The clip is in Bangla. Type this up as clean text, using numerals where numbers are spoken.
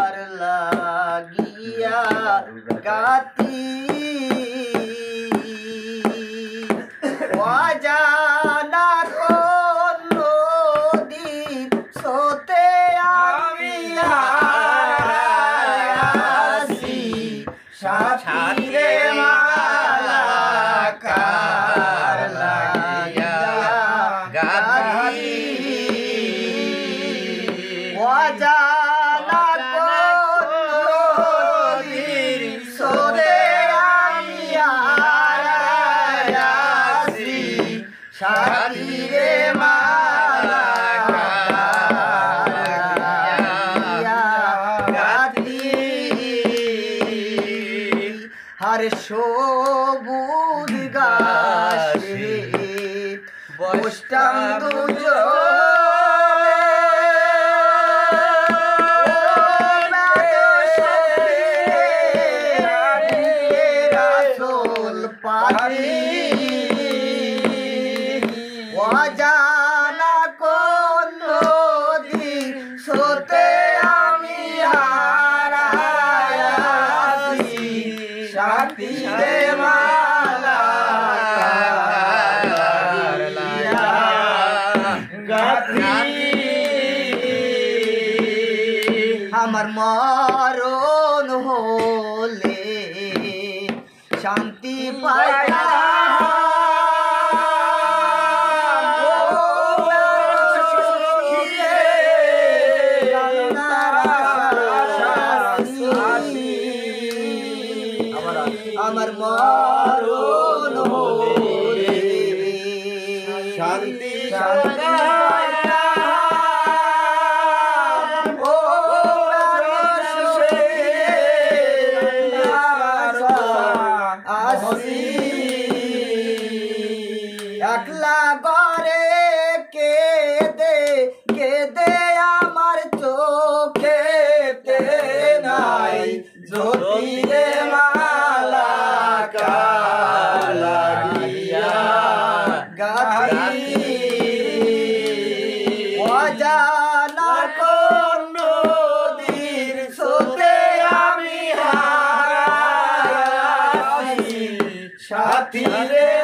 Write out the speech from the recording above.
কার লাগিয়া গাতি অজানা কোন নদীর স্রোতে আমি হারাইয়াছি সাথী রে মালা কার লাগিয়া গাতি অজানা কোন নদীর স্রোতে আমি হারাইয়াছি সাথী রে মালা কার লাগিয়া গাতি আর সবুজ গাছে বসতাম দুজন পারি অজানা কোন নদী স্রোতে আমি হারাইয়াছি সাথী রে মালা কার লাগিয়া গাতি আমার মরণ হলে শান্তি পাইয়া আমার মরণ হলে শান্তি একলা ঘরে কেঁদে কেঁদে আমার চোখেতে নাই জ্যোতি রে মালা কার লাগিয়া গাতি অজানা কোন নদীর স্রোতে আমি হারাইয়াছি সাথী রে